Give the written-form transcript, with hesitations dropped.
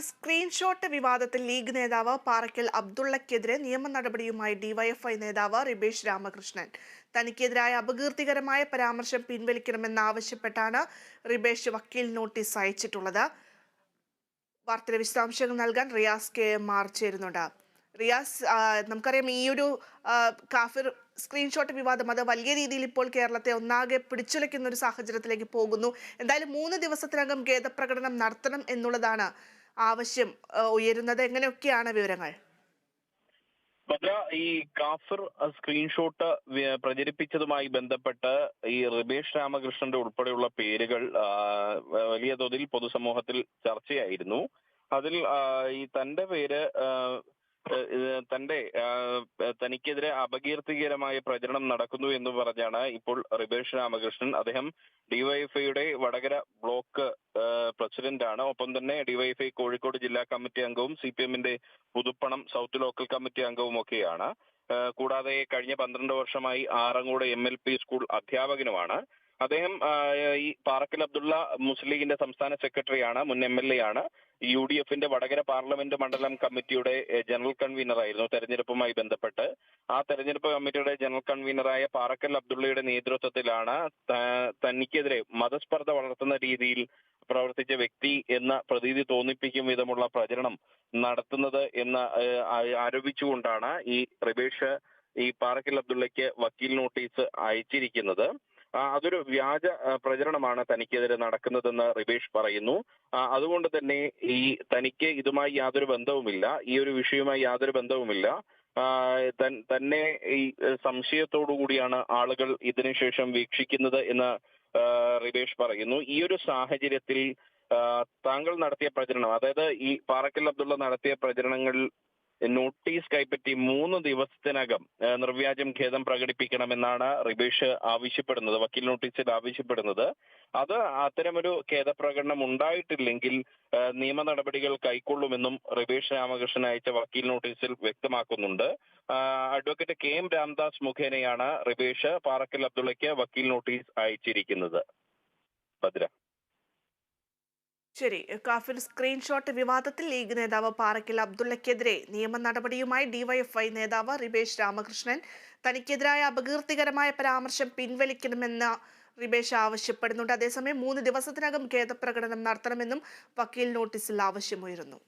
Screenshot വിവാദത്തിൽ league നേതാവ് പാറയ്ക്കൽ അബ്ദുള്ളക്കെതിരെ നിയമ നടപടിയുമായി ഡിവൈഎഫ്ഐ നേതാവ് റിബേഷ് രാമകൃഷ്ണൻ. തനിക്കെതിരായ അപകീർത്തികരമായ പരാമർശം പിൻവലിക്കണമെന്നാവശ്യപ്പെട്ടാണ് റിബേഷ് വക്കീൽ നോട്ടീസ് അയച്ചിട്ടുള്ളത്. വാർത്തയുടെ വിശദാംശങ്ങൾ നൽകാൻ റിയാസ് കെ എം ആർ ചേരുന്നുണ്ട്. റിയാസ്, നമുക്കറിയാം ഈ ഒരു കാഫിർ സ്ക്രീൻഷോട്ട് വിവാദം അത് വലിയ രീതിയിൽ ഇപ്പോൾ കേരളത്തെ ഒന്നാകെ പിടിച്ചുലയ്ക്കുന്ന ഒരു സാഹചര്യത്തിലേക്ക് പോകുന്നു. എന്തായാലും 3 ദിവസത്തിനകം ഖേദപ്രകടനം നടത്തണം എന്നുള്ളതാണ് ആവശ്യം ഉയരുന്നത്. എങ്ങനെയൊക്കെയാണ് വിവരങ്ങൾ? ഭദ്ര, ഈ കാഫിർ സ്ക്രീൻഷോട്ട് പ്രചരിപ്പിച്ചതുമായി ബന്ധപ്പെട്ട് ഈ റിബേഷ് രാമകൃഷ്ണന്റെ ഉൾപ്പെടെയുള്ള പേരുകൾ വലിയ തോതിൽ പൊതുസമൂഹത്തിൽ ചർച്ചയായിരുന്നു. അതിൽ ഈ തന്റെ പേര് തനിക്കെതിരെ അപകീർത്തികരമായ പ്രചരണം നടക്കുന്നു എന്ന് പറഞ്ഞാണ് ഇപ്പോൾ റിബേഷ് രാമകൃഷ്ണൻ. അദ്ദേഹം ഡിവൈഎഫ്ഐയുടെ വടകര ബ്ലോക്ക് പ്രസിഡന്റ് ആണ്. ഒപ്പം തന്നെ ഡിവൈഎഫ്ഐ കോഴിക്കോട് ജില്ലാ കമ്മിറ്റി അംഗവും CPM-ന്റെ പുതുപ്പണം സൗത്ത് ലോക്കൽ കമ്മിറ്റി അംഗവും ഒക്കെയാണ്. കൂടാതെ കഴിഞ്ഞ 12 വർഷമായി ആറങ്ങോട് MLP സ്കൂൾ അധ്യാപകനുമാണ്. അദ്ദേഹം ഈ പാറക്കൽ അബ്ദുള്ള മുസ്ലിം ലീഗിന്റെ സംസ്ഥാന സെക്രട്ടറിയാണ്, മുൻ MLA ആണ്. UDF-ന്റെ വടകര പാർലമെന്റ് മണ്ഡലം കമ്മിറ്റിയുടെ ജനറൽ കൺവീനർ ആയിരുന്നു തെരഞ്ഞെടുപ്പുമായി ബന്ധപ്പെട്ട്. ആ തെരഞ്ഞെടുപ്പ് കമ്മിറ്റിയുടെ ജനറൽ കൺവീനറായ പാറക്കൽ അബ്ദുള്ളയുടെ നേതൃത്വത്തിലാണ് തനിക്കെതിരെ മതസ്പർദ്ധ വളർത്തുന്ന രീതിയിൽ പ്രവർത്തിച്ച വ്യക്തി എന്ന പ്രതീതി തോന്നിപ്പിക്കും വിധമുള്ള പ്രചരണം നടത്തുന്നത് എന്ന് ആരോപിച്ചുകൊണ്ടാണ് ഈ റിബേഷ് ഈ പാറക്കൽ അബ്ദുള്ളയ്ക്ക് വക്കീൽ നോട്ടീസ് അയച്ചിരിക്കുന്നത്. അതൊരു വ്യാജ പ്രചരണമാണ് തനിക്കെതിരെ നടക്കുന്നതെന്ന് റിബേഷ് പറയുന്നു. അതുകൊണ്ട് തന്നെ ഈ തനിക്ക് ഇതുമായി യാതൊരു ബന്ധവുമില്ല, ഈ ഒരു വിഷയവുമായി യാതൊരു ബന്ധവുമില്ല. തന്നെ ഈ സംശയത്തോടു കൂടിയാണ് ആളുകൾ ഇതിനുശേഷം വീക്ഷിക്കുന്നത് എന്ന് റിബേഷ് പറയുന്നു. ഈ ഒരു സാഹചര്യത്തിൽ താങ്കൾ നടത്തിയ പ്രചരണം, അതായത് ഈ പാറക്കൽ അബ്ദുള്ള നടത്തിയ പ്രചരണങ്ങൾ നോട്ടീസ് കൈപ്പറ്റി 3 ദിവസത്തിനകം നിർവ്യാജം ഖേദം പ്രകടിപ്പിക്കണമെന്നാണ് റിബേഷ് ആവശ്യപ്പെടുന്നത്, വക്കീൽ നോട്ടീസിൽ ആവശ്യപ്പെടുന്നത്. അത് അത്തരമൊരു ഖേദപ്രകടനം ഉണ്ടായിട്ടില്ലെങ്കിൽ നിയമ നടപടികൾ കൈക്കൊള്ളുമെന്നും റിബേഷ് രാമകൃഷ്ണൻ അയച്ച വക്കീൽ നോട്ടീസിൽ വ്യക്തമാക്കുന്നുണ്ട്. അഡ്വക്കേറ്റ് KM രാംദാസ് മുഖേനയാണ് റിബേഷ് പാറക്കൽ അബ്ദുള്ളയ്ക്ക് വക്കീൽ നോട്ടീസ് അയച്ചിരിക്കുന്നത്. ഭദ്ര. ശരി, കാഫിർ സ്ക്രീൻഷോട്ട് വിവാദത്തിൽ ലീഗ് നേതാവ് പാറയ്ക്കൽ അബ്ദുള്ളക്കെതിരെ നിയമ നടപടിയുമായി ഡിവൈഎഫ്ഐ നേതാവ് റിബേഷ് രാമകൃഷ്ണൻ. തനിക്കെതിരായ അപകീർത്തികരമായ പരാമർശം പിൻവലിക്കണമെന്ന് റിബേഷ് ആവശ്യപ്പെടുന്നുണ്ട്. അതേസമയം 3 ദിവസത്തിനകം ഖേദപ്രകടനം നടത്തണമെന്നും വക്കീൽ നോട്ടീസിൽ ആവശ്യമുയരുന്നു.